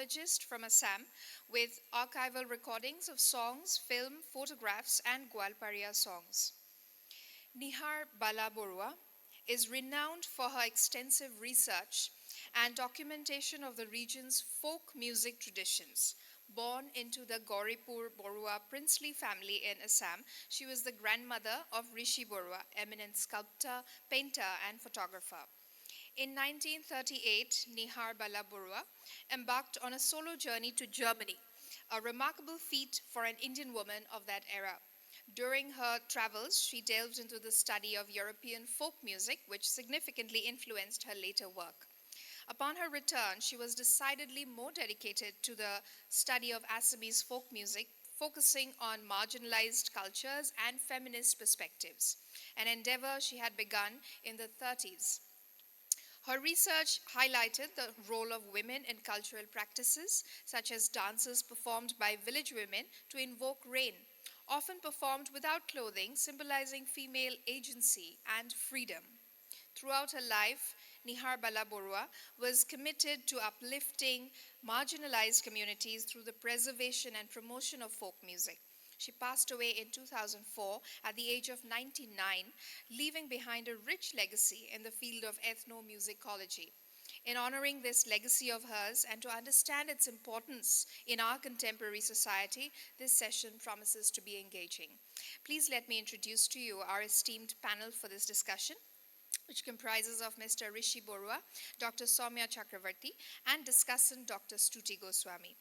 musicologist from Assam with archival recordings of songs, film, photographs, and Goalparia songs. Nihar Barua is renowned for her extensive research and documentation of the region's folk music traditions. Born into the Gauripur Barua princely family in Assam, she was the grandmother of Rishi Barua, eminent sculptor, painter, and photographer. In 1938, Nihar Barua embarked on a solo journey to Germany, a remarkable feat for an Indian woman of that era. During her travels, she delved into the study of European folk music, which significantly influenced her later work. Upon her return, she was decidedly more dedicated to the study of Assamese folk music, focusing on marginalized cultures and feminist perspectives, an endeavor she had begun in the 30s. Her research highlighted the role of women in cultural practices, such as dances performed by village women to invoke rain, often performed without clothing, symbolizing female agency and freedom. Throughout her life, Nihar Barua was committed to uplifting marginalized communities through the preservation and promotion of folk music. She passed away in 2004 at the age of 99, leaving behind a rich legacy in the field of ethnomusicology. In honoring this legacy of hers and to understand its importance in our contemporary society, this session promises to be engaging. Please let me introduce to you our esteemed panel for this discussion, which comprises of Mr. Rishi Bora, Dr. Saumya Chakravarti, and discussant Dr. Stuti Goswami.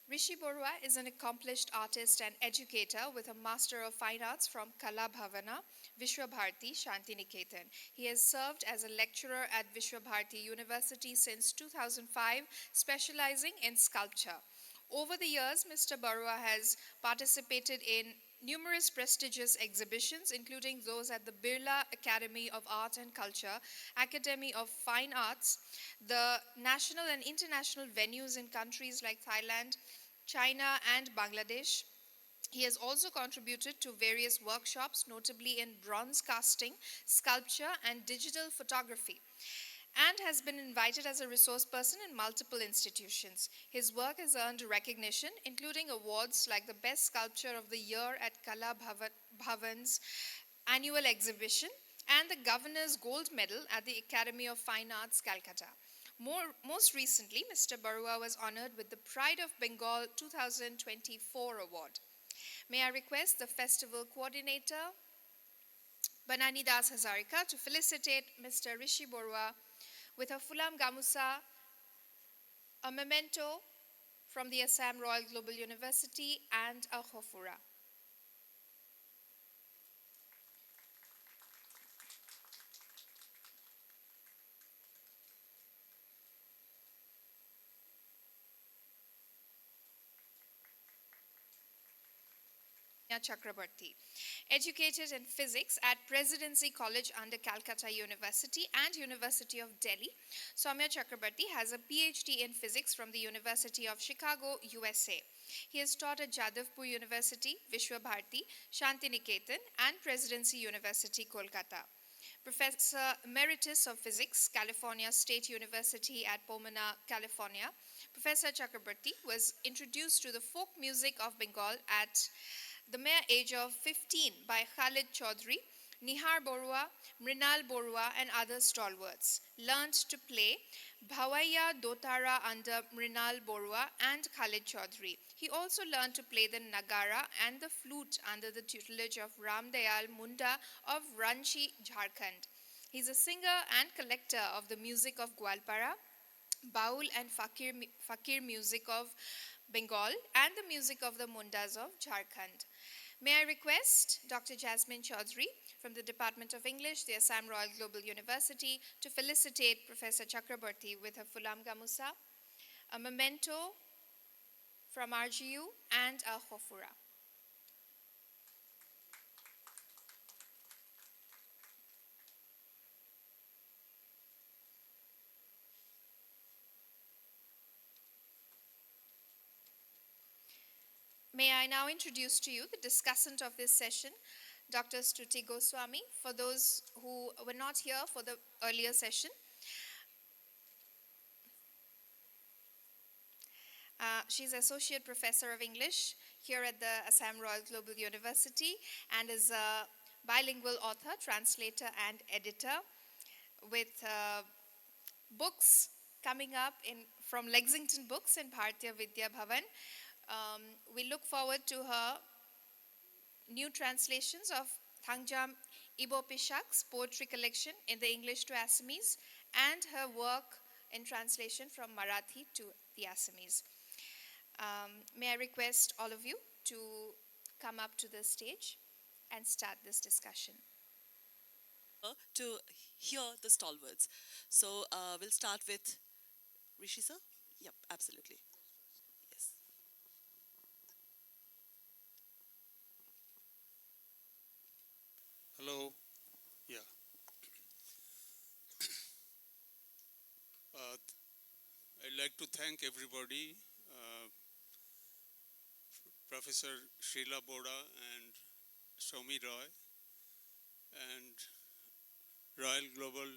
Rishi Bora is an accomplished artist and educator with a Master of Fine Arts from Kala Bhavana, Vishwabharati, Shantiniketan. He has served as a lecturer at Vishwabharati University since 2005, specializing in sculpture. Over the years, Mr. Barua has participated in numerous prestigious exhibitions, including those at the Birla Academy of Art and Culture, Academy of Fine Arts, the national and international venues in countries like Thailand, China, and Bangladesh. He has also contributed to various workshops, notably in bronze casting, sculpture, and digital photography, and has been invited as a resource person in multiple institutions. His work has earned recognition, including awards like the Best Sculpture of the Year at Kala Bhavan's annual exhibition and the Governor's Gold Medal at the Academy of Fine Arts, Calcutta. Most recently, Mr. Barua was honored with the Pride of Bengal 2024 award. May I request the festival coordinator, Banani Das Hazarika, to felicitate Mr. Rishi Barua with a Fulam Gamusa, a memento from the Assam Royal Global University, and a khofura. Chakravarti. Educated in physics at Presidency College under Calcutta University and University of Delhi, Saumya Chakravarti has a PhD in physics from the University of Chicago, USA. He has taught at Jadavpur University, Vishwabharati, Shantiniketan, and Presidency University, Kolkata. Professor Emeritus of Physics, California State University at Pomona, California, Professor Chakravarti was introduced to the folk music of Bengal at the mere age of 15 by Khalid Chaudhry, Nihar Barua, Mrinal Barua, and other stalwarts. Learned to play Bhawaiya Dotara under Mrinal Barua and Khalid Chaudhry. He also learned to play the Nagara and the flute under the tutelage of Ramdayal Munda of Ranchi, Jharkhand. He is a singer and collector of the music of Goalparia, Baul and Fakir music of Bengal, and the music of the Mundas of Jharkhand. May I request Dr. Jasmine Chaudhary from the Department of English, the Assam Royal Global University, to felicitate Professor Chakravarti with her Fulam Gamusa, a memento from RGU, and a Khofura. May I now introduce to you the discussant of this session, Dr. Stuti Goswami. For those who were not here for the earlier session, she's Associate Professor of English here at the Assam Royal Global University and is a bilingual author, translator, and editor with books coming up from Lexington Books and Bharatiya Vidya Bhavan. We look forward to her new translations of Thangjam Ibo Pishak's poetry collection in the English to Assamese and her work in translation from Marathi to the Assamese. May I request all of you to come up to the stage and start this discussion. To hear the stalwarts. So we'll start with Rishi sir. Yep, absolutely. Yes. Hello. Yeah. I'd like to thank everybody, Professor Shiela Bora and Saumya Roy, and Royal Global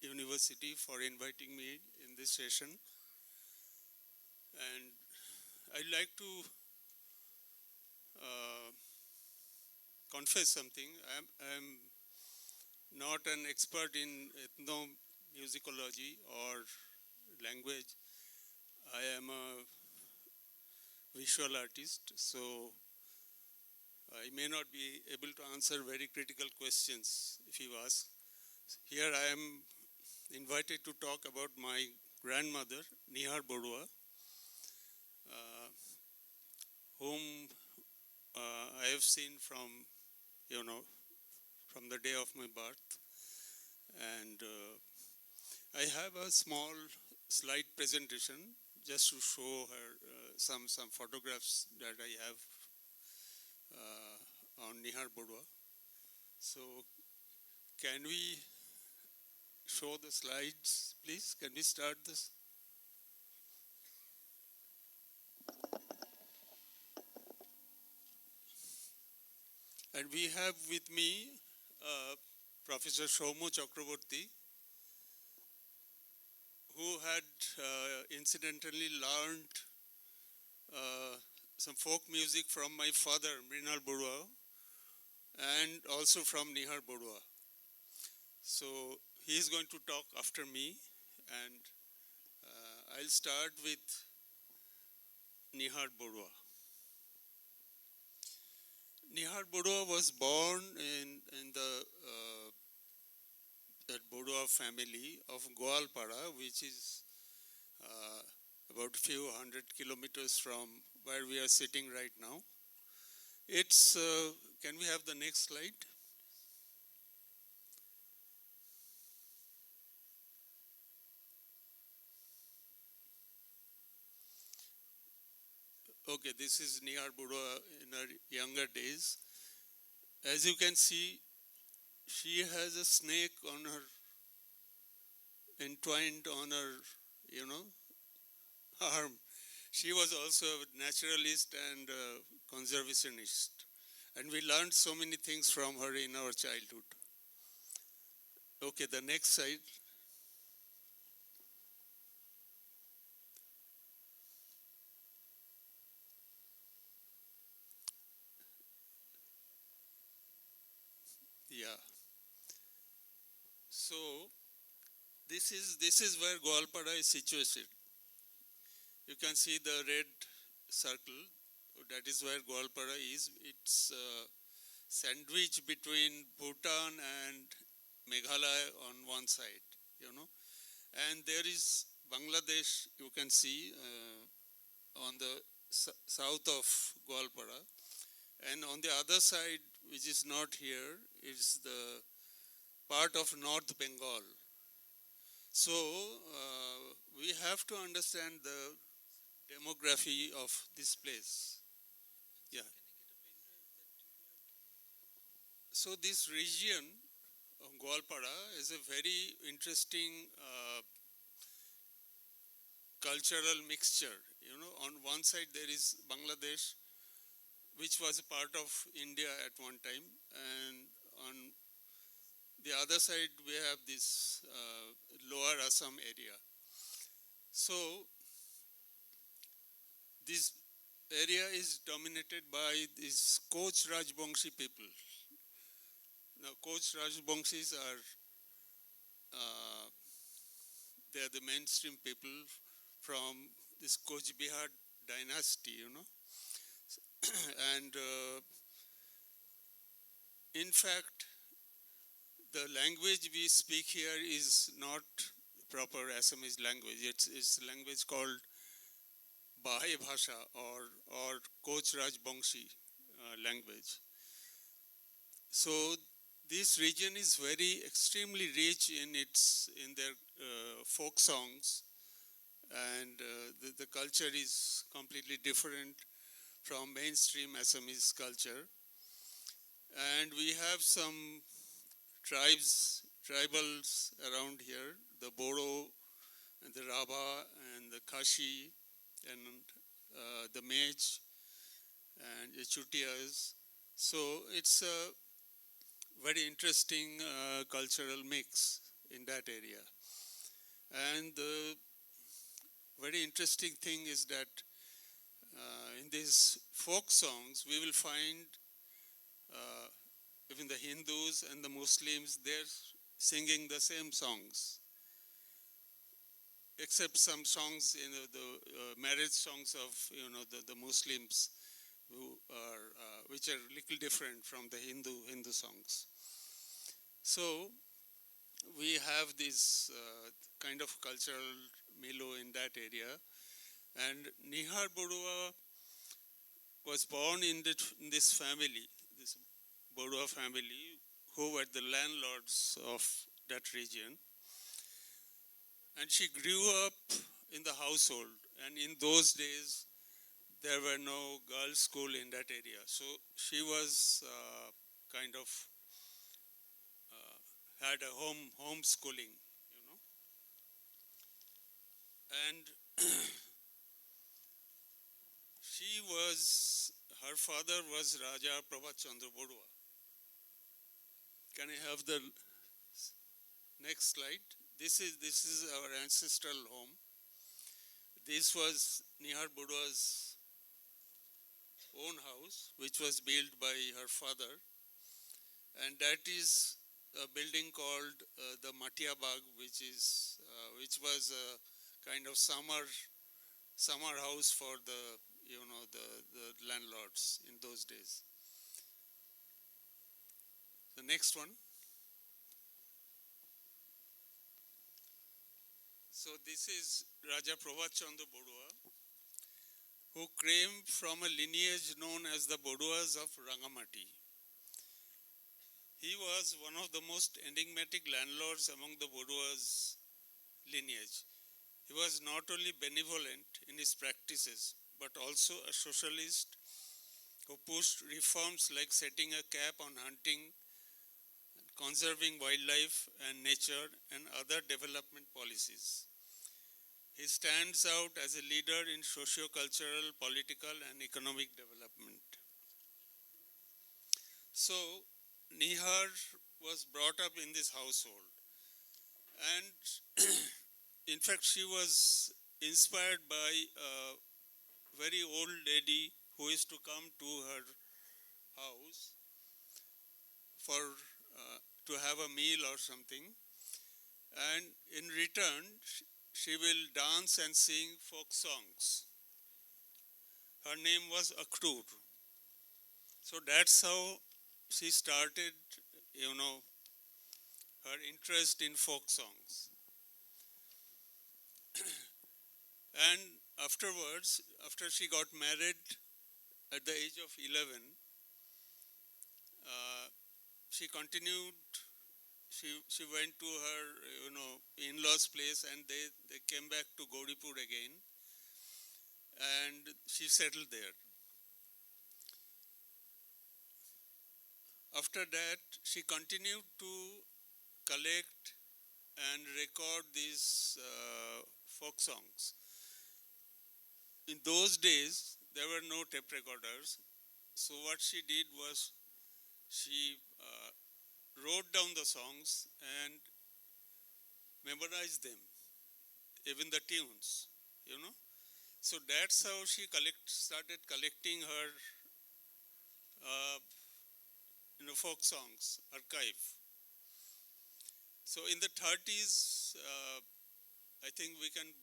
University for inviting me in this session. And I'd like to confess something. I'm not an expert in ethnomusicology or language. I am a visual artist, so I may not be able to answer very critical questions if you ask. Here I am invited to talk about my grandmother, Nihar Barua, whom I have seen from the day of my birth. And I have a small slide presentation just to show her some photographs that I have on Nihar Barua. So can we show the slides, please? Can we start this? And we have with me Professor Saumya Chakravarti, who had incidentally learned some folk music from my father, Mrinal Barua, and also from Nihar Barua. So he is going to talk after me, and I'll start with Nihar Barua. Nihar Bora was born in the that Bora family of Goalparia, which is about a few hundred kilometers from where we are sitting right now. It's, can we have the next slide? Okay, this is Nihar Bora in her younger days. As you can see, she has a snake on her, entwined on her, arm. She was also a naturalist and a conservationist. And we learned so many things from her in our childhood. Okay, the next slide. Yeah. So this is where Goalparia is situated. You can see the red circle. That is where Goalparia is. It's sandwiched between Bhutan and Meghalaya on one side, And there is Bangladesh, you can see on the south of Goalparia. And on the other side, which is not here, is the part of North Bengal. So we have to understand the demography of this place. Yeah. So this region of Goalparia is a very interesting cultural mixture. You know, on one side there is Bangladesh, which was a part of India at one time, and on the other side we have this lower Assam area. So this area is dominated by these Koch Rajbongshi people. Now, Koch Rajbongshis are they are the mainstream people from this Koch Bihar dynasty, you know. And in fact, the language we speak here is not proper Assamese language. It's a language called Bahai Bhasha or Koch Rajbongshi language. So this region is very extremely rich in their folk songs, and the culture is completely different from mainstream Assamese culture. And we have some tribals around here, the Bora and the Rabha and the Kashi and the Mech and the Chutias. So it's a very interesting cultural mix in that area. And the very interesting thing is that in these folk songs, we will find even the Hindus and the Muslims, they're singing the same songs, except some songs, you know, the marriage songs of, you know, the Muslims, who are which are a little different from the Hindu songs. So we have this kind of cultural milieu in that area. And Nihar Barua was born in this family, this Bora family, who were the landlords of that region. And she grew up in the household. And in those days, there were no girls' school in that area. So she was kind of had a homeschooling, you know. And her father was Raja Prabhat Chandra Barua. Can I have the next slide? This is our ancestral home. This was Nihar Barua's own house, which was built by her father. And that is a building called the Matia Bagh, which was a kind of summer house for the landlords in those days. The next one. So this is Raja Prabhat Chandra Barua, who came from a lineage known as the Baruas of Rangamati. He was one of the most enigmatic landlords among the Baruas lineage. He was not only benevolent in his practices, but also a socialist who pushed reforms like setting a cap on hunting, conserving wildlife and nature, and other development policies. He stands out as a leader in socio-cultural, political, and economic development. So, Nihar was brought up in this household. And in fact, she was inspired by a very old lady who used to come to her house for to have a meal or something. And in return, she will dance and sing folk songs. Her name was Akhtur. So that's how she started, her interest in folk songs. And afterwards, after she got married at the age of 11, uh, she continued. She went to her, in-laws' place, and they came back to Gauripur again, and she settled there. After that, she continued to collect and record these folk songs. In those days, there were no tape recorders. So what she did was she wrote down the songs and memorized them, even the tunes, you know. So that's how she started collecting her, folk songs archive. So in the 30s, I think we can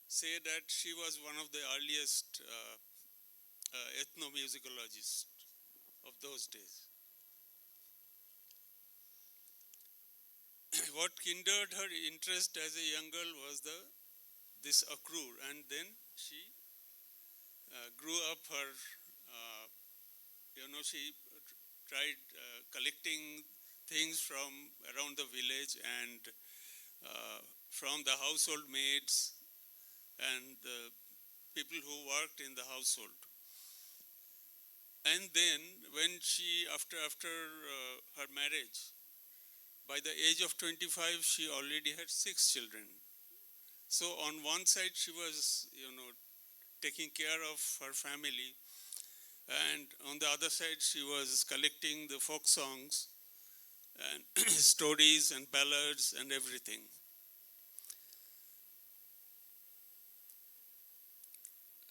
say that she was one of the earliest ethnomusicologists of those days. What kindled her interest as a young girl was this akrur, and then she grew up her, she tried collecting things from around the village and from the household maids and the people who worked in the household. And then when she, after her marriage, by the age of 25, she already had 6 children. So on one side, she was, taking care of her family. And on the other side, she was collecting the folk songs and stories and ballads and everything.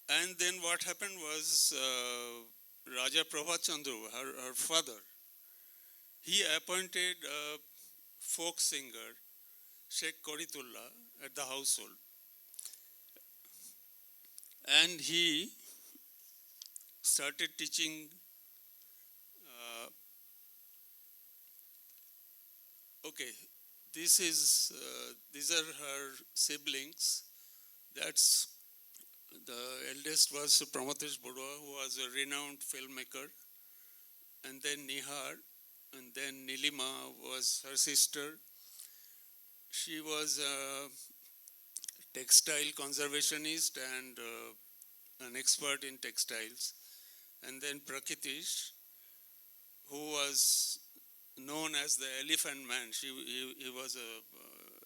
And then what happened was Raja Prabhat Chandru, her father, he appointed a folk singer, Sheikh Koritullah, at the household. And he started teaching, these are her siblings. That's the eldest was Pramathesh Bora, who was a renowned filmmaker. And then Nihar, and then Nilima was her sister. She was a textile conservationist and an expert in textiles. And then Prakitish, who was known as the Elephant Man. He was an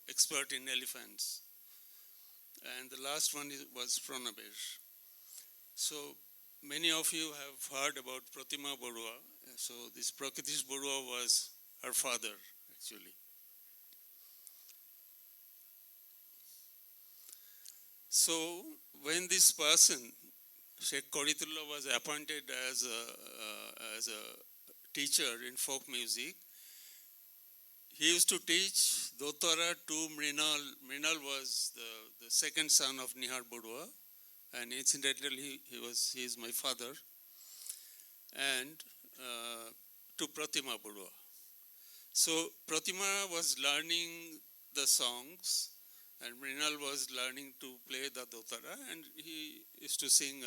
expert in elephants. And the last one was Pranabesh. So many of you have heard about Pratima Barua. So this Prakitish Barua was her father, actually. So when this person, Sheikh Koritullah, was appointed as a teacher in folk music, he used to teach Dotara to Mrinal. Mrinal was the second son of Nihar Barua, and incidentally he is my father, and to Pratima Barua. So Pratima was learning the songs, and Mrinal was learning to play the Dotara, and he used to sing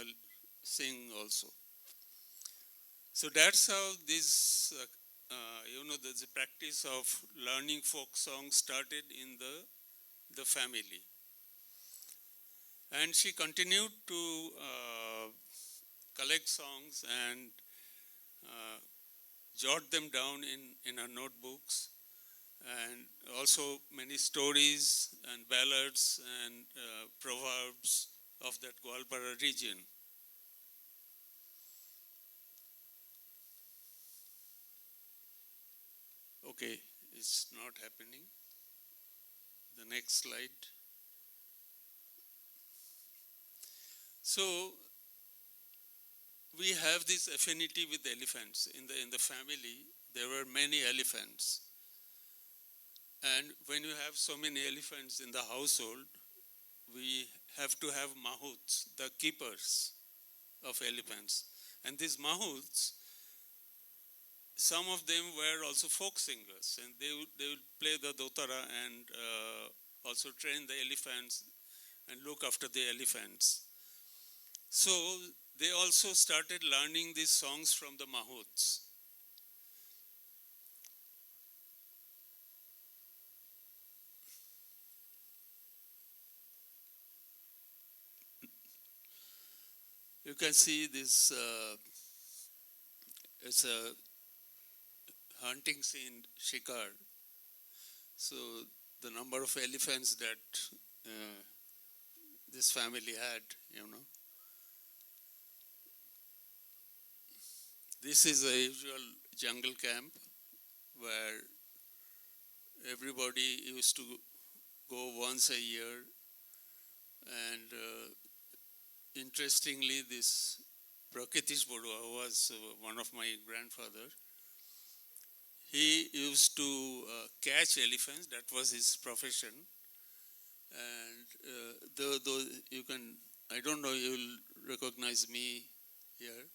also. So that's how this, the practice of learning folk songs started in the family. And she continued to collect songs and jot them down in her notebooks, and also many stories and ballads and proverbs of that Goalparia region. Okay, it's not happening. The next slide. So we have this affinity with elephants. In the family, there were many elephants. And when you have so many elephants in the household, we have to have mahouts, the keepers of elephants. And these mahouts, some of them were also folk singers, and they would play the dotara and also train the elephants and look after the elephants. So they also started learning these songs from the mahouts. You can see this, it's a hunting scene, shikar. So the number of elephants that this family had, you know. This is a usual jungle camp where everybody used to go once a year. And interestingly, this Prakitish Barua, who was one of my grandfather, he used to catch elephants. That was his profession. And though you can, I don't know, you'll recognize me here.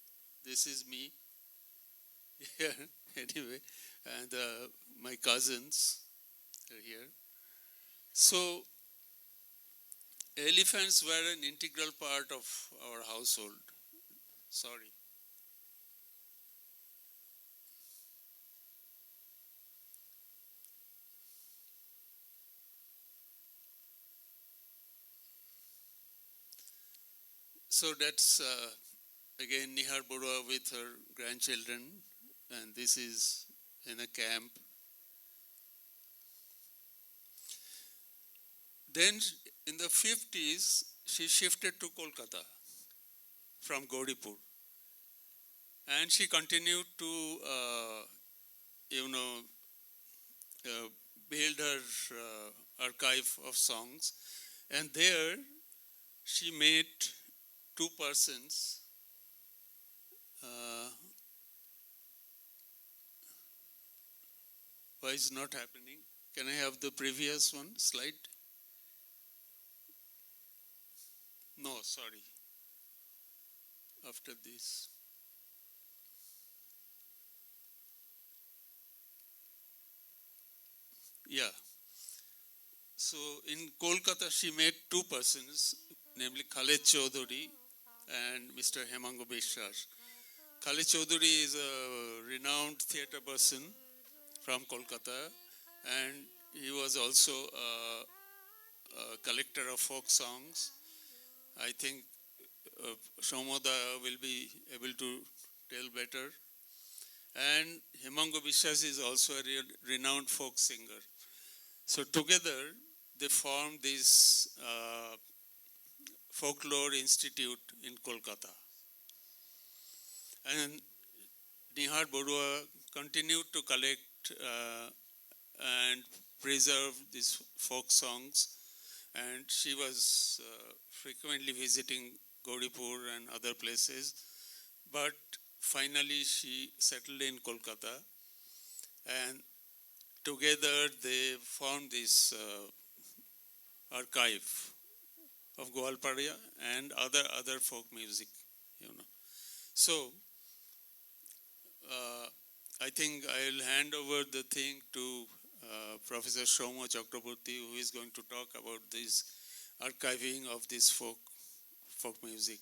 This is me here, anyway. And my cousins are here. So elephants were an integral part of our household. Sorry. So that's again Nihar Bora with her grandchildren, and this is in a camp. Then in the 50s, she shifted to Kolkata from Gauripur. And she continued to, build her archive of songs. And there she met two persons. Why is not happening? Can I have the previous one slide? No, sorry. After this. Yeah. So in Kolkata, she met two persons, namely Khaled Chaudhary and Mr. Hemango Bishar. Khaled Chaudhary is a renowned theatre person from Kolkata, and he was also a collector of folk songs. I think Shomoda will be able to tell better. And Hemango Bishas is also a renowned folk singer. So together, they formed this folklore institute in Kolkata. And Nihar Barua continued to collect and preserve these folk songs. And she was frequently visiting Gauripur and other places. But finally, she settled in Kolkata. And together, they formed this archive of Goalparia and other folk music, you know. So, I think I'll hand over the thing to Professor Saumya Chakravarti, who is going to talk about this archiving of this folk music.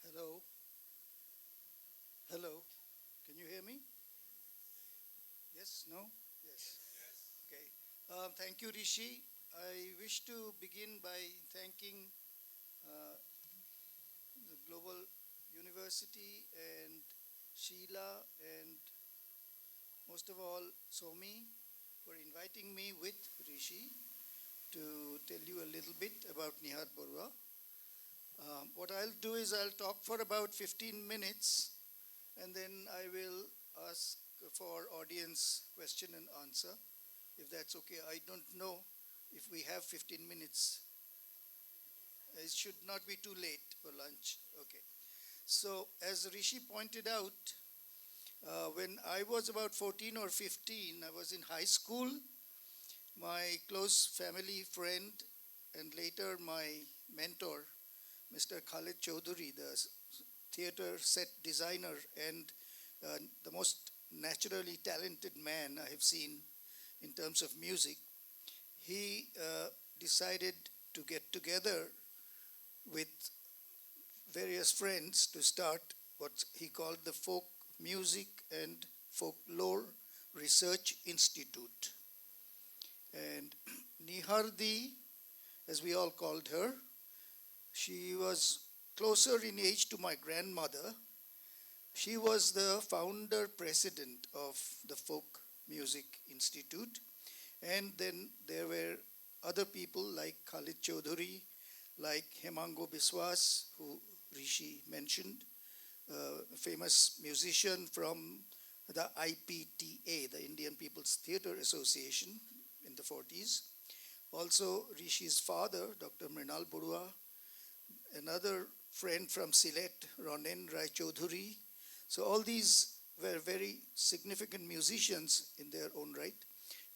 Hello. Hello. Can you hear me? Yes? No? Yes. Okay. Thank you, Rishi. I wish to begin by thanking the Global University and Shiela and most of all Saumya for inviting me with Rishi to tell you a little bit about Nihar Barua. What I'll do is I'll talk for about 15 minutes and then I will ask for audience question and answer, if that's okay. I don't know if we have 15 minutes. It should not be too late for lunch. Okay. So as Rishi pointed out, when I was about 14 or 15, I was in high school. My close family friend and later my mentor, Mr. Khaled Chaudhary, the theater set designer and the most naturally talented man I have seen in terms of music, he decided to get together with various friends to start what he called the Folk Music and Folklore Research Institute. And Nihardi, as we all called her, she was closer in age to my grandmother. She was the founder president of the Folk Music Institute. And then there were other people like Khalid Chaudhuri, like Hemango Biswas, who Rishi mentioned, a famous musician from the IPTA, the Indian People's Theatre Association in the 40s. Also, Rishi's father, Dr. Mrinal Barua, another friend from Sylhet, Ronen Rai Chaudhuri. So all these were very significant musicians in their own right.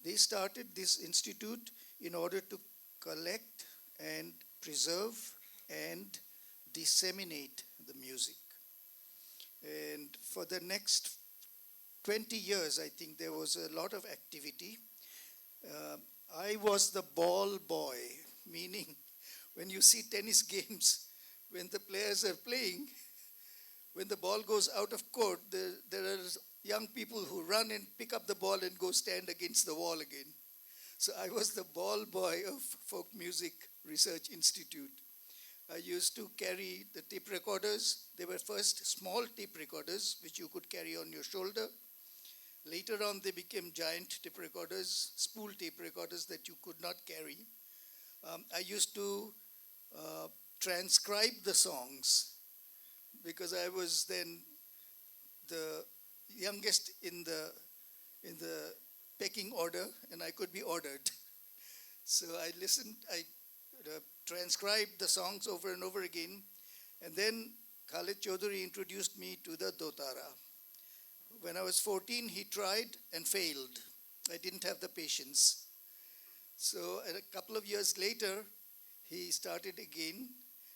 They started this institute in order to collect and preserve and disseminate the music. And for the next 20 years, I think there was a lot of activity. I was the ball boy, meaning when you see tennis games, when the players are playing, when the ball goes out of court, there are young people who run and pick up the ball and go stand against the wall again. So I was the ball boy of Folk Music Research Institute. I used to carry the tape recorders. They were first small tape recorders, which you could carry on your shoulder. Later on, they became giant tape recorders, spool tape recorders that you could not carry. I used to transcribe the songs because I was then the youngest in the pecking order, and I could be ordered. So I listened, I transcribed the songs over and over again, and then Khalid Chaudhuri introduced me to the Dotara. When I was 14, he tried and failed. I didn't have the patience. So a couple of years later, he started again,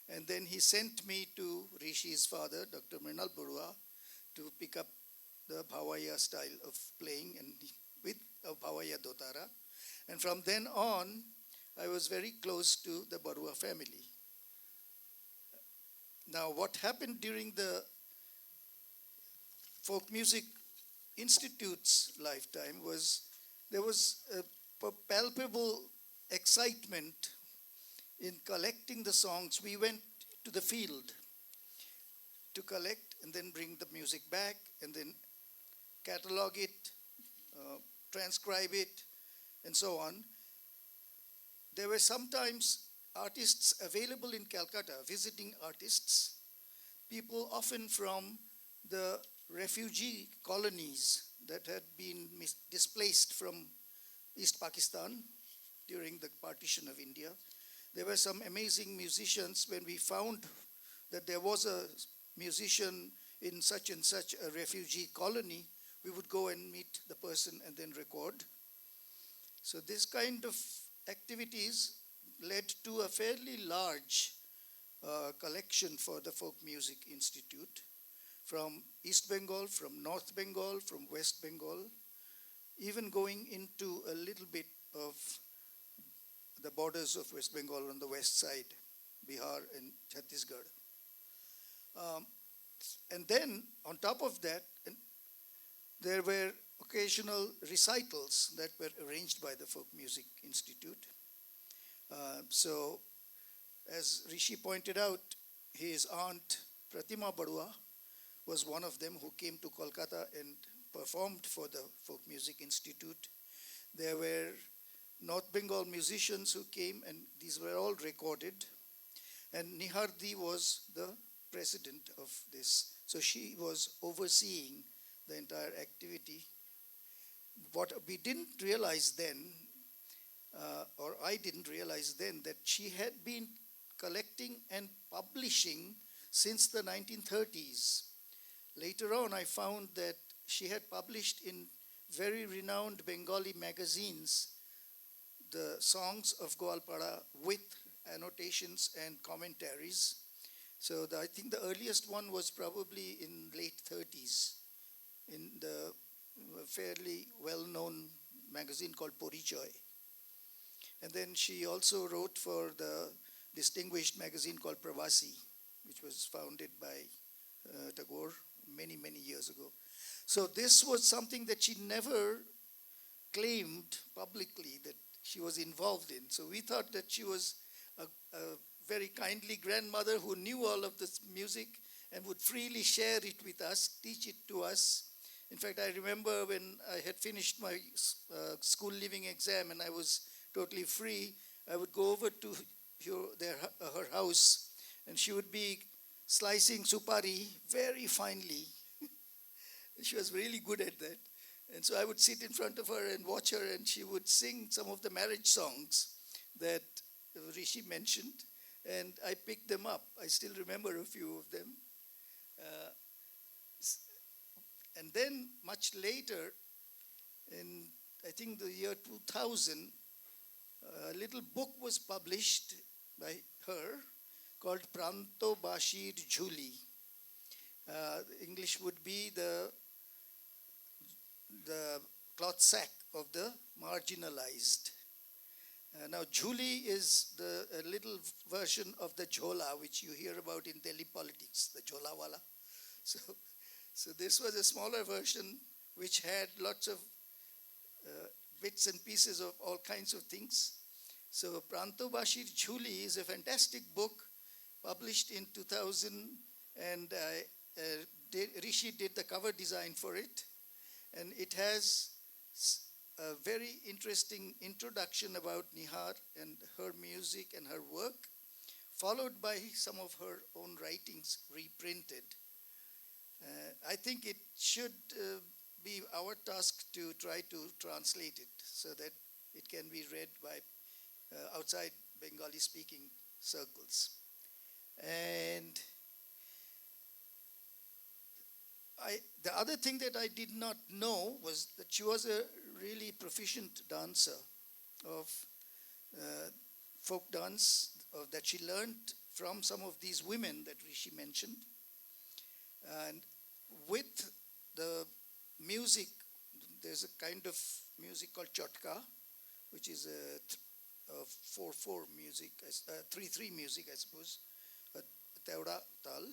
and then he sent me to Rishi's father, Dr. Mrinal Barua, to pick up the Bhavaya style of playing and with a Bhavaya Dotara. And from then on, I was very close to the Barua family. Now, what happened during the Folk Music Institute's lifetime was there was a palpable excitement in collecting the songs. We went to the field to collect and then bring the music back and then catalog it, transcribe it, and so on. There were sometimes artists available in Calcutta, visiting artists, people often from the refugee colonies that had been displaced from East Pakistan during the partition of India. There were some amazing musicians. When we found that there was a musician in such and such a refugee colony, we would go and meet the person and then record. So this kind of activities led to a fairly large collection for the Folk Music Institute from East Bengal, from North Bengal, from West Bengal, even going into a little bit of the borders of West Bengal on the west side, Bihar and Chhattisgarh. And then on top of that, there were occasional recitals that were arranged by the Folk Music Institute. So, as Rishi pointed out, his aunt Pratima Barua was one of them who came to Kolkata and performed for the Folk Music Institute. There were North Bengal musicians who came, and these were all recorded. And Nihardi was the president of this. So she was overseeing the entire activity. What we didn't realize then, or I didn't realize then, that she had been collecting and publishing since the 1930s. Later on, I found that she had published in very renowned Bengali magazines the songs of Goalparia with annotations and commentaries. So I think the earliest one was probably in late 30s in the fairly well-known magazine called Porichoy. And then she also wrote for the distinguished magazine called Pravasi, which was founded by Tagore many, many years ago. So this was something that she never claimed publicly that she was involved in. So we thought that she was a very kindly grandmother who knew all of this music and would freely share it with us, teach it to us. In fact, I remember when I had finished my school leaving exam and I was totally free, I would go over to her house and she would be slicing supari very finely. She was really good at that. And so I would sit in front of her and watch her, and she would sing some of the marriage songs that Rishi mentioned, and I picked them up. I still remember a few of them. And then much later, in I think the year 2000, a little book was published by her called Pranto Bashir Jhuli. English would be the cloth sack of the marginalized. Now, Jhuli is a little version of the Jhola, which you hear about in Delhi politics, the Jhola wala. So this was a smaller version which had lots of bits and pieces of all kinds of things. So Pranto Bashir Jhuli is a fantastic book published in 2000, and Rishi did the cover design for it. And it has a very interesting introduction about Nihar and her music and her work, followed by some of her own writings reprinted. I think it should be our task to try to translate it so that it can be read by outside Bengali-speaking circles. And the other thing that I did not know was that she was a really proficient dancer of folk dance that she learned from some of these women that Rishi mentioned. And with the music, there's a kind of music called chatka, which is a 4/4 music, 3/3 music, I suppose, a teura tal.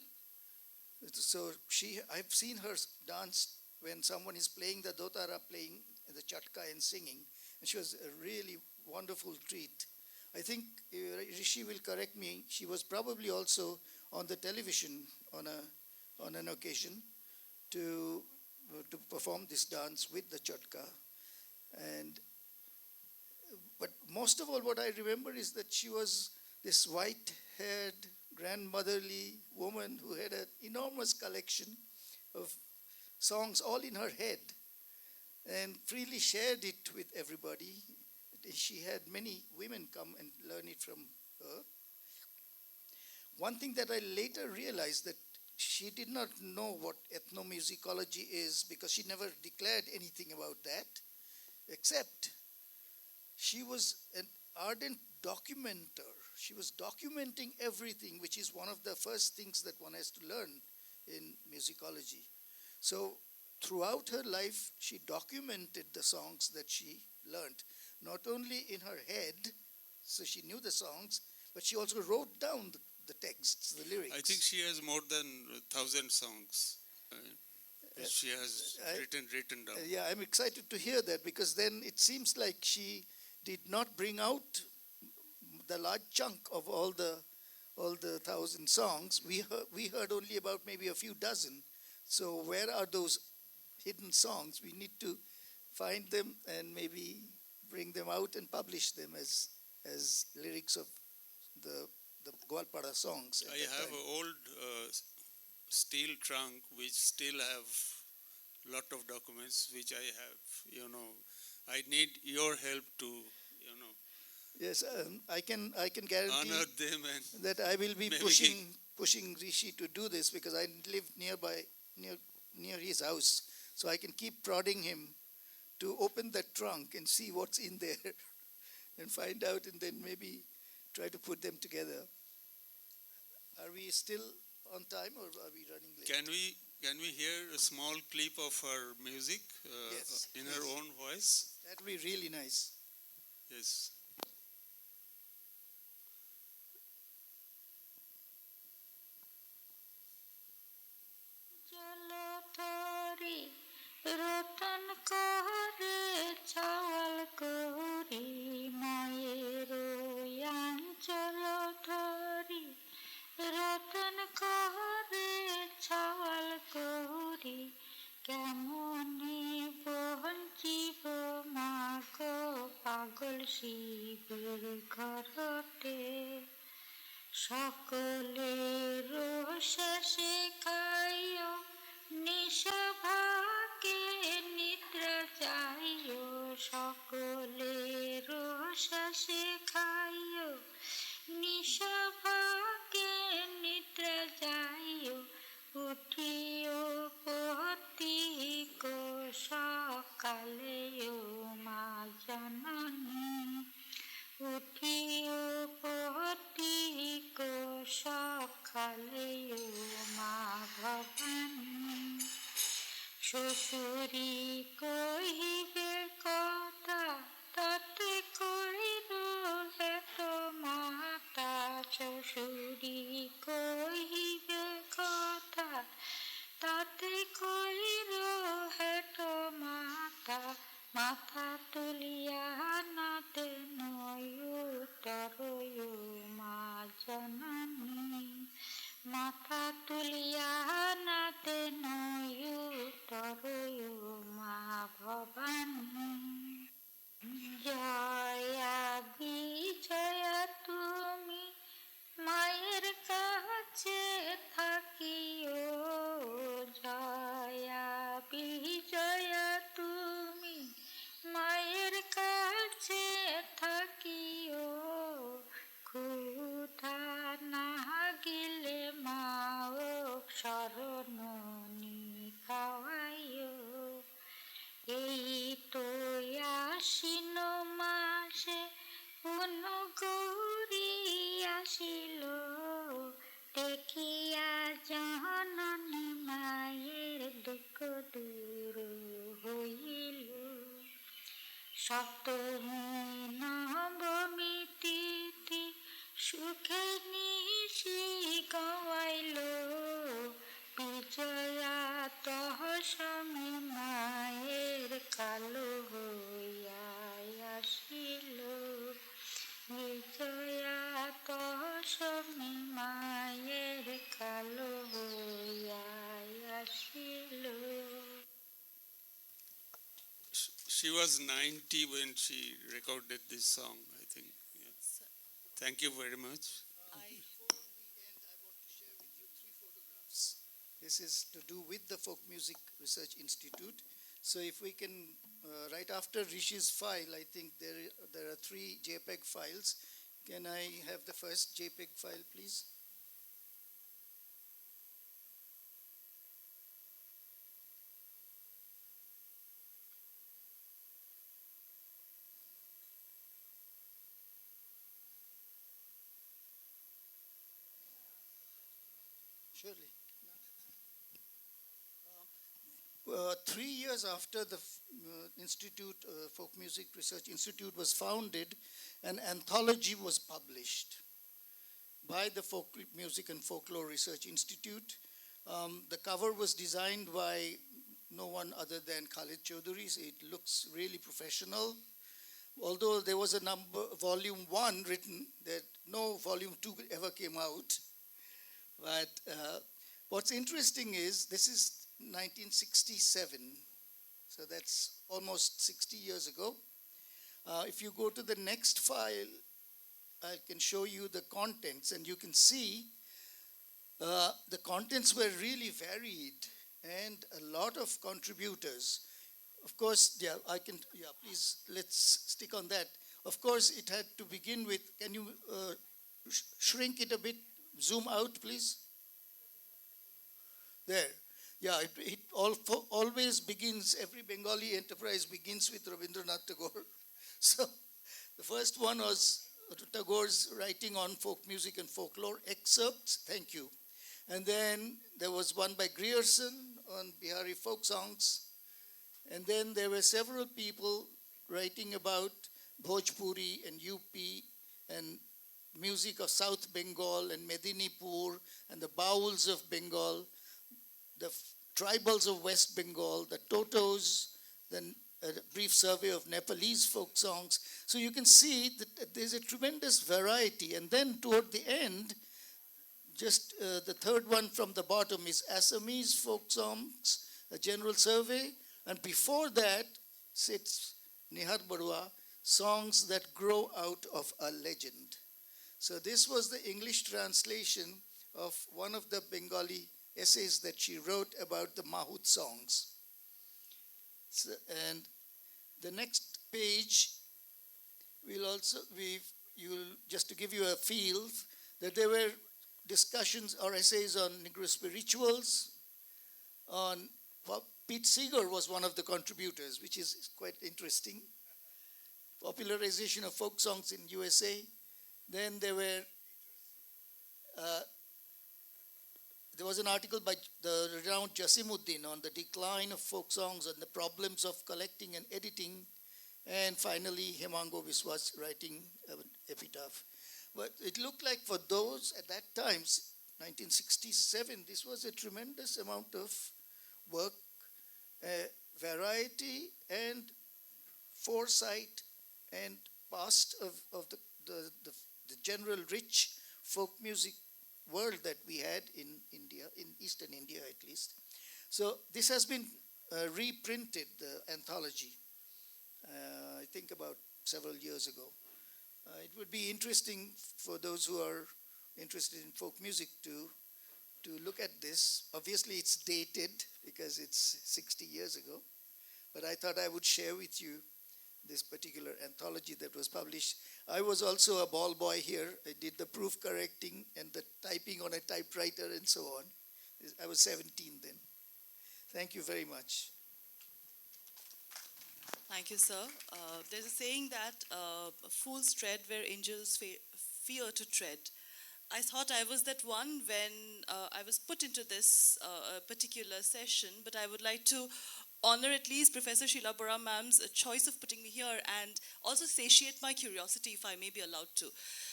So I've seen her dance when someone is playing the dotara, playing the chatka and singing, and she was a really wonderful treat. I think Rishi will correct me. She was probably also on the television on an occasion to perform this dance with the chatka. But most of all, what I remember is that she was this white-haired, grandmotherly woman who had an enormous collection of songs all in her head and freely shared it with everybody. She had many women come and learn it from her. One thing that I later realized, that she did not know what ethnomusicology is because she never declared anything about that, except she was an ardent documenter. She was documenting everything, which is one of the first things that one has to learn in musicology. So throughout her life, she documented the songs that she learned, not only in her head, so she knew the songs, but she also wrote down the texts, the lyrics. I think she has more than 1,000 songs. She has written down. Yeah, I'm excited to hear that, because then it seems like she did not bring out the large chunk of all the 1,000 songs. We heard only about maybe a few dozen. So where are those hidden songs? We need to find them and maybe bring them out and publish them as lyrics of the Goalparia songs. I have an old steel trunk which still have lot of documents which I have, I need your help to, Yes, I can guarantee honor them and that I will be pushing Rishi to do this, because I live near his house, so I can keep prodding him to open that trunk and see what's in there and find out, and then maybe try to put them together. Are we still on time, or are we running late? Can we hear a small clip of her music Yes, in her own voice? That would be really nice. Yes. Ratan করে চাওয়াল করি মায়ের আঞ্চল ধরি রতন করে চাওয়াল করি কেমনে বঞ্চিব মাগো পাগল শিবের ঘরতে সকলের শেষে খাইও নিশাভাগে নিদ্রা যাইও সকলের শেষে খাইও নিশাভাগে নিদ্রা যাইও উঠিও পতিক সকালেও মা জননী উঠিও পতিক সকালেও মা ভবানী শ্বশুরি কহিবে কথা তাতে কইর হেত মাতা শ্বশুরি কহিবে কথা তাতে কইর হেত মাতা মাথা তুলিয়া নাতে নয়ুতরয় মা জননী মাথা তুলিয়া নাতে নয়ুতরয় মা ভবানী জয়া বিজয়া তুমি মায়ের কাছে থাকিও জয়া বিজয়া তুমি মায়ের কাছে থাকিও ক্ষুধা না গেলে মাও শরণনি খাওয়াইও এই তো আশ্বিন মাসে পুন গৌরী আসিল দেখিয়া জননী মায়ের দুঃখ দূর হইল সপ্তমী নবমী তিথি সুখে নিশি গওয়াইল বিজয়া দশমী মায়ের কালো হইয়া আসিল বিজয়া দশমী মায়ের কালো হইয়া আসিল She was 90 when she recorded this song, I think. Yeah. Thank you very much. Before we end, I want to share with you 3 photographs. This is to do with the Folk Music Research Institute. So if we can, right after Rishi's file, I think there are 3 JPEG files. Can I have the first JPEG file, please? Surely. 3 years after the Institute, Folk Music Research Institute was founded, an anthology was published by the Folk Music and Folklore Research Institute. The cover was designed by no one other than Khalid Chaudhary. So it looks really professional. Although there was a volume 1 written, that no volume 2 ever came out. But what's interesting is this is 1967, so that's almost 60 years ago. If you go to the next file, I can show you the contents, and you can see the contents were really varied and a lot of contributors. Of course, please, let's stick on that. Of course, it had to begin with, can you shrink it a bit, zoom out, please? There. Yeah, it always begins, every Bengali enterprise begins with Rabindranath Tagore. So the first one was Tagore's writing on folk music and folklore, excerpts, thank you. And then there was one by Grierson on Bihari folk songs. And then there were several people writing about Bhojpuri and UP and music of South Bengal and Medinipur and the bowls of Bengal. tribals of West Bengal, the Totos, then a brief survey of Nepalese folk songs. So you can see that there's a tremendous variety. And then toward the end, just the third one from the bottom is Assamese folk songs, a general survey. And before that sits Nihar Barua, songs that grow out of a legend. So this was the English translation of one of the Bengali essays that she wrote about the Mahut songs. So, and the next page will also, just to give you a feel, that there were discussions or essays on Negro spirituals, on Pete Seeger was one of the contributors, which is quite interesting. Popularization of folk songs in USA. Then there was an article by the renowned Jasimuddin on the decline of folk songs and the problems of collecting and editing. And finally, Hemango Biswas writing an epitaph. But it looked like for those at that time, 1967, this was a tremendous amount of work, variety and foresight and past of the general rich folk music world that we had in India, in Eastern India at least. So this has been reprinted, the anthology, I think about several years ago. It would be interesting for those who are interested in folk music to look at this. Obviously it's dated because it's 60 years ago, but I thought I would share with you this particular anthology that was published. I was also a ball boy here. I did the proof correcting and the typing on a typewriter and so on. I was 17 then. Thank you very much. Thank you, sir. There's a saying that fools tread where angels fear to tread. I thought I was that one when I was put into this particular session, but I would like to honor at least Professor Shiela Bora ma'am's choice of putting me here and also satiate my curiosity if I may be allowed to.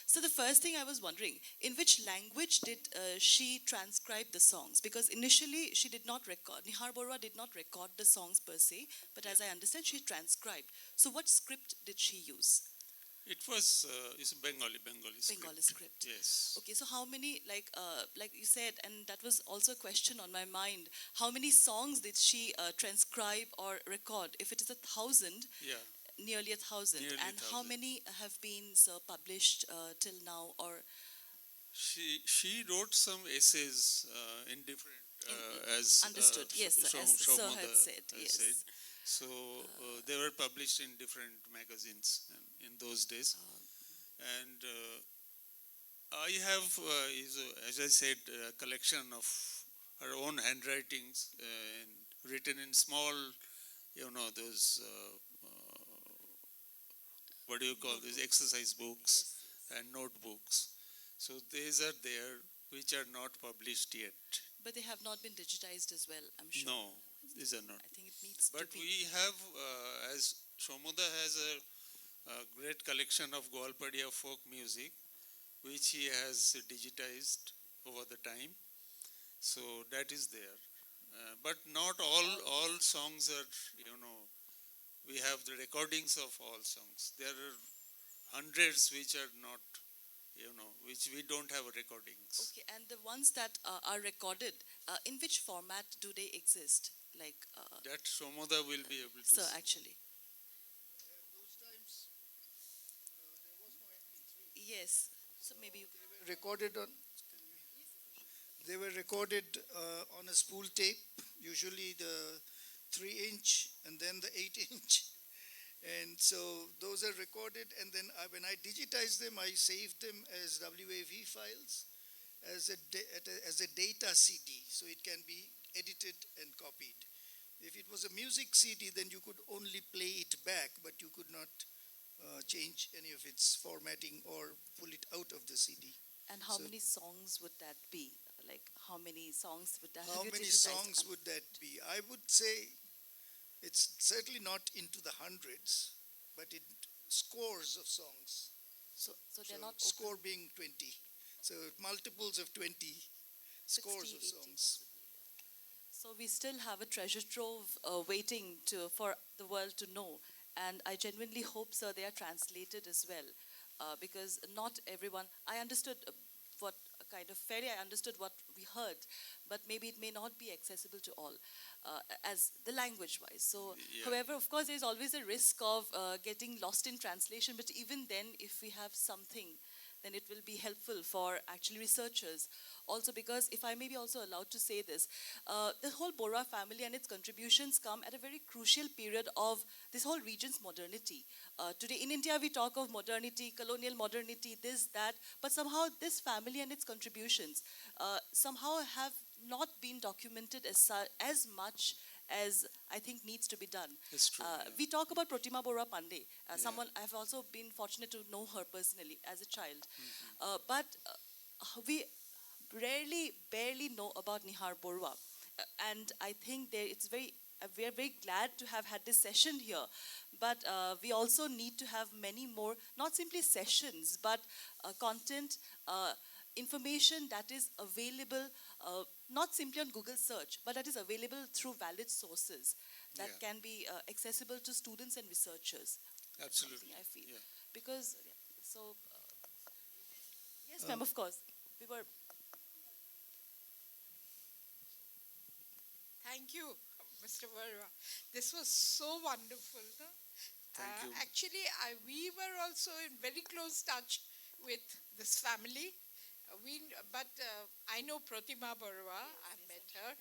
So the first thing I was wondering, in which language did she transcribe the songs? Because initially she did not record, Nihar Barua did not record the songs per se, but as I understand she transcribed. So what script did she use? It was it's Bengali script. Bengali script. Yes. Okay, so how many, like you said, and that was also a question on my mind, how many songs did she transcribe or record? If it is 1,000, yeah, nearly 1,000, nearly and 1,000. how many have been published till now? Or she wrote some essays in different as understood? Yes, as Sir had said. Yes. So they were published in different magazines in those days. And I have, as I said, a collection of her own handwritings written in small, those, what do you call these, exercise books and notebooks. So these are there, which are not published yet. But they have not been digitized as well, I'm sure. No, these are not. I think it needs But to be. we have, as Shomoda has a great collection of Goalparia folk music, which he has digitized over the time. So that is there. But not all songs are, we have the recordings of all songs. There are hundreds which are not, which we don't have recordings. Okay, and the ones that are recorded, in which format do they exist? Like that Shomoda will be able to so see. actually. Those times, there was no MP3. Yes. So maybe you could. Recorded on. They were recorded on a spool tape, usually the 3-inch and then the 8-inch. And so those are recorded, and then when I digitize them, I save them as WAV files, as a data CD, so it can be edited and copied. If it was a music CD, then you could only play it back, but you could not change any of its formatting or pull it out of the CD. And how So- many songs would that be? Like how many songs would that? How have you many digitized? songs would that be? I would say it's certainly not into the hundreds, but it scores of songs. So they're So not score open. being 20. So multiples of 20 scores 60, of 80 songs. possibly. So we still have a treasure trove waiting for the world to know. And I genuinely hope, sir, they are translated as well. Because not everyone, I understood what kind of fairly I understood what we heard, but maybe it may not be accessible to all as the language wise. So, however, of course, there's always a risk of getting lost in translation, but even then, if we have something, then it will be helpful for actually researchers. Also because, if I may be also allowed to say this, the whole Bora family and its contributions come at a very crucial period of this whole region's modernity. Today in India, we talk of modernity, colonial modernity, this, that, but somehow this family and its contributions somehow have not been documented as much as I think needs to be done. It's true. We talk about Protima Bora Pandey, someone I've also been fortunate to know her personally as a child. But we barely know about Nihar Barua. And I think we are very glad to have had this session here. But we also need to have many more, not simply sessions, but content, information that is available, not simply on Google search, but that is available through valid sources that can be accessible to students and researchers. Absolutely. I feel. Because, yes, ma'am, of course. We were. Thank you, Mr. Barua. This was so wonderful. No? Thank you. Actually, we were also in very close touch with this family. But I know Protima Barua. I've met her.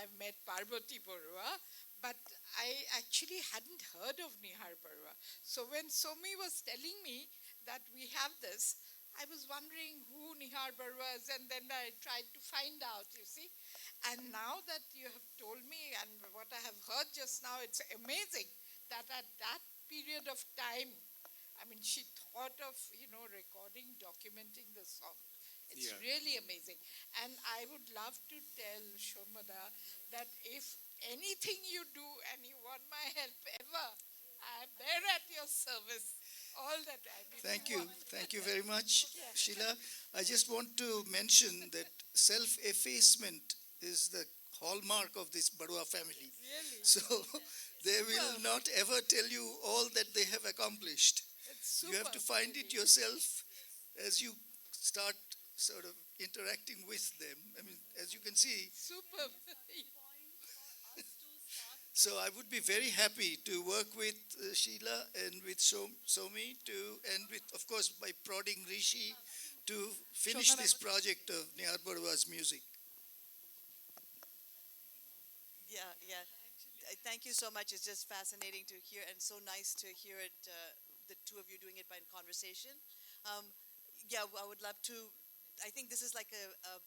I've met Parvati Barua. But I actually hadn't heard of Nihar Barua. So when Somi was telling me that we have this, I was wondering who Nihar Barua is, and then I tried to find out, you see. And now that you have told me and what I have heard just now, it's amazing that at that period of time, I mean, she thought of, recording, documenting the song. It's really amazing. And I would love to tell Shomada that if anything you do and you want my help ever, I'm there at your service all the time. Thank you. Thank you very much, Sheila. I just want to mention that self-effacement is the hallmark of this Barua family. Really? So they will not ever tell you all that they have accomplished. You have to find it yourself as you start sort of interacting with them. I mean, as you can see. Super. So I would be very happy to work with Sheila and with Somi and with, of course, by prodding Rishi to finish this project of Nihar Barua's music. Yeah. Thank you so much. It's just fascinating to hear and so nice to hear it, the two of you doing it by conversation. I would love to. I think this is like a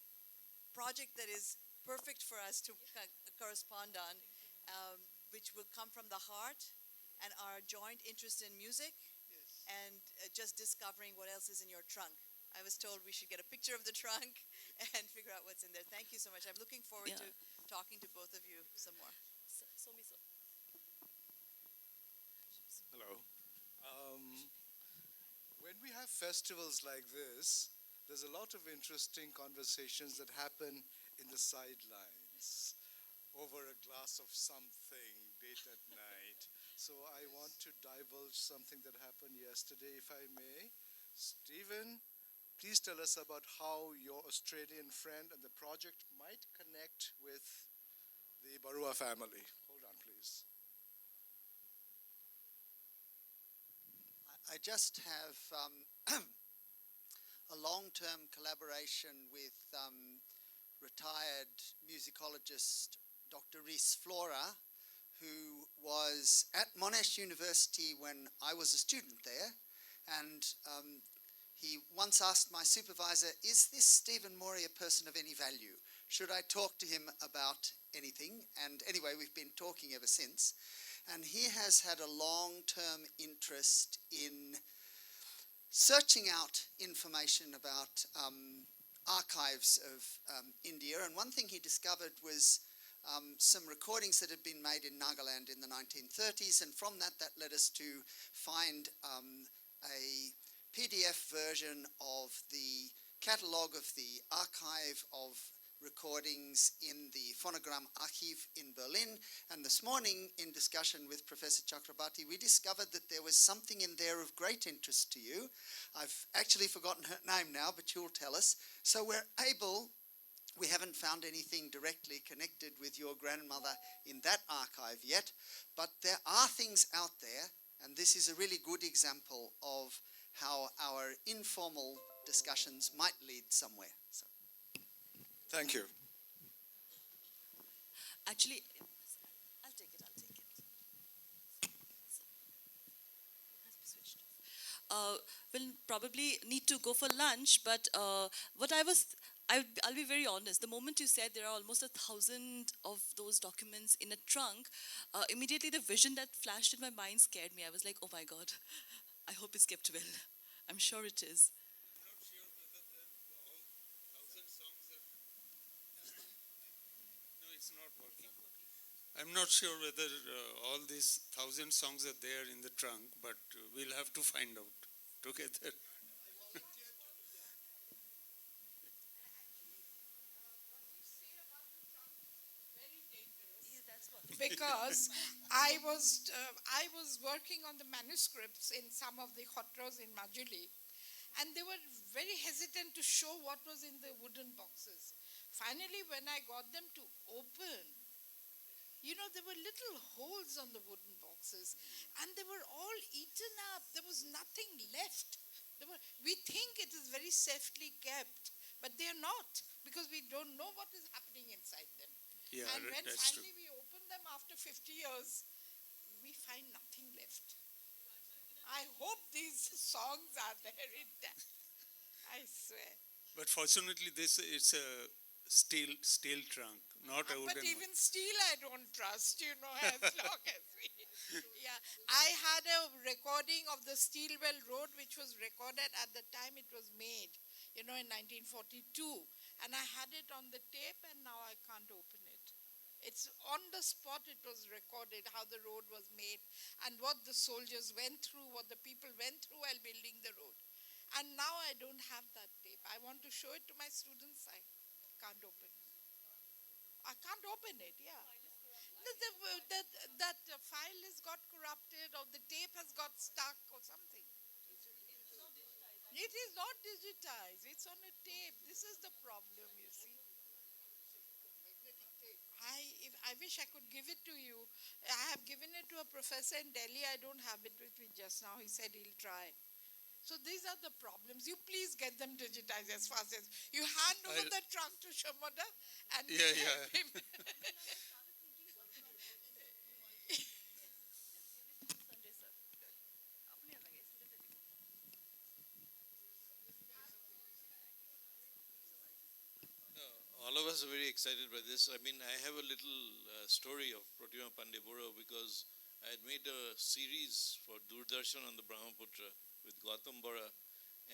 project that is perfect for us to correspond on, which will come from the heart and our joint interest in music and just discovering what else is in your trunk. I was told we should get a picture of the trunk and figure out what's in there. Thank you so much. I'm looking forward to talking to both of you some more. Hello. When we have festivals like this, there's a lot of interesting conversations that happen in the sidelines over a glass of something late at night. So I want to divulge something that happened yesterday, if I may. Stephen, please tell us about how your Australian friend and the project might connect with the Barua family. Hold on, please. I just have a long-term collaboration with retired musicologist Dr. Rishi, who was at Monash University when I was a student there, and he once asked my supervisor, "Is this Stephen Morey a person of any value? Should I talk to him about anything?" And anyway, we've been talking ever since. And he has had a long-term interest in searching out information about archives of India. And one thing he discovered was some recordings that had been made in Nagaland in the 1930s. And from that led us to find a PDF version of the catalogue of the archive of recordings in the Phonogram Archive in Berlin. And this morning, in discussion with Professor Chakravarti, we discovered that there was something in there of great interest to you. I've actually forgotten her name now, but you'll tell us. So we haven't found anything directly connected with your grandmother in that archive yet, but there are things out there, and this is a really good example of how our informal discussions might lead somewhere. So. Thank you. Actually, I'll take it. We'll probably need to go for lunch, but I'll be very honest. The moment you said there are almost 1,000 of those documents in a trunk, immediately the vision that flashed in my mind scared me. I was like, oh my God, I hope it's kept well. I'm sure it is. I'm not sure whether all these 1,000 songs are there in the trunk, but we'll have to find out together. Because I was working on the manuscripts in some of the khotros in Majuli, and they were very hesitant to show what was in the wooden boxes. Finally, when I got them to open, there were little holes on the wooden boxes, and they were all eaten up. There was nothing left. We think it is very safely kept, but they are not, because we don't know what is happening inside them. Yeah, and when that's finally true. we open them after 50 years, we find nothing left. I hope these songs are there intact. I swear. But fortunately, it's a steel trunk, not a wooden But even one. steel I don't trust, as long as we... Yeah, I had a recording of the Steelwell Road, which was recorded at the time it was made, in 1942. And I had it on the tape, and now I can't open it. It's on the spot it was recorded, how the road was made, and what the soldiers went through, what the people went through while building the road. And now I don't have that tape. I want to show it to my students. I can't open it. I can't open it, yeah. That file has got corrupted, or the tape has got stuck or something. It is not digitized. It's on a tape. This is the problem, you see. I wish I could give it to you. I have given it to a professor in Delhi. I don't have it with me just now. He said he'll try. So these are the problems. You please get them digitized as fast as you hand over the trunk to Shamoda and help him. All of us are very excited by this. I mean, I have a little story of Pratima Pandey Bora because I had made a series for Doordarshan on the Brahmaputra with Gautam Bora.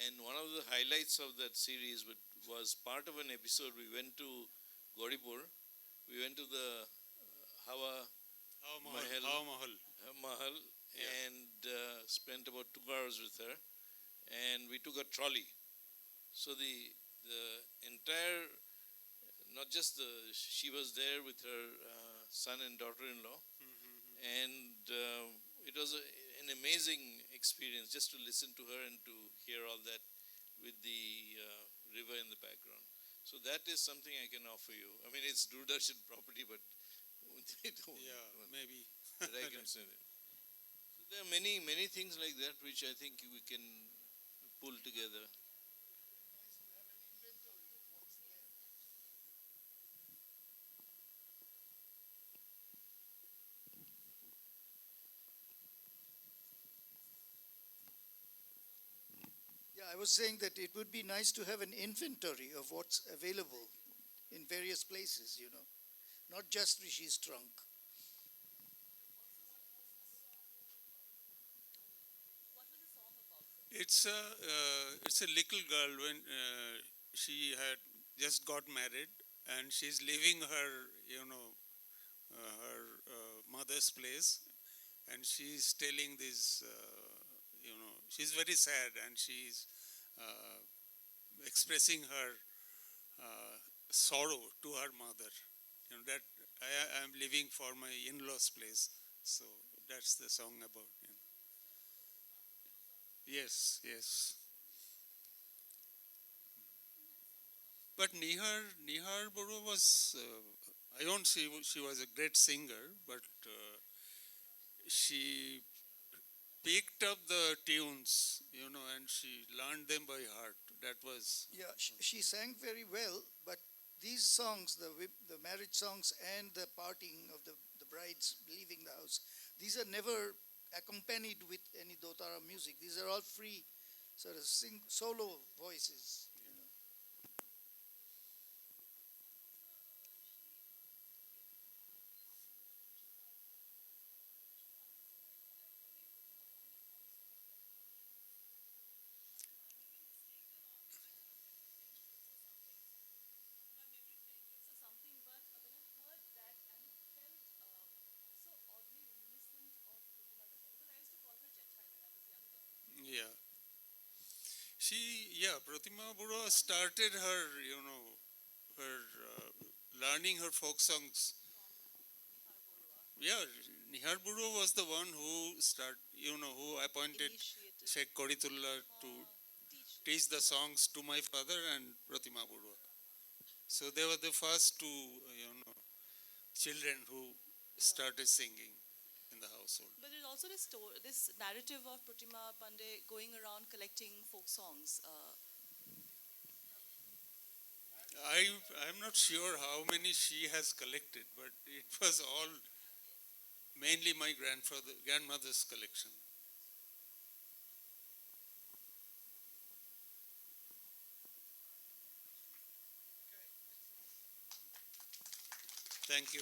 And one of the highlights of that series was part of an episode. We went to Gauripur. We went to the Hawa Mahal and spent about 2 hours with her. And we took a trolley. So the entire, not just she was there with her son and daughter-in-law, and it was an amazing experience just to listen to her and to hear all that with the river in the background. So that is something I can offer you. I mean, it's Doordarshan property, but they don't. Yeah, maybe. That I can send it. So there are many things like that which I think we can pull together. Yeah, I was saying that it would be nice to have an inventory of what's available in various places, not just Rishi's trunk. It's a little girl when she had just got married, and she's leaving her, her mother's place, and she's telling this, she's very sad, and she's expressing her sorrow to her mother. You know, that I am living for my in-laws place. So that's the song about. You know. Yes, yes. But Nihar Bora was, I don't say she was a great singer, but she picked up the tunes, you know, and she learned them by heart. That was. Yeah, she sang very well, but these songs, the marriage songs and the parting of the brides leaving the house, these are never accompanied with any dotara music. These are all free, sort of solo voices. Yeah. Pratima Bora started her, you know, her learning her folk songs. Yeah, Nihar Bora was the one who appointed Sheikh Koritullah to teach the songs to my father and Pratima Bora. So they were the first two, children who started singing in the household. But there's also this narrative of Pratima Pandey going around collecting folk songs. I'm not sure how many she has collected, but it was all mainly my grandmother's collection. Thank you.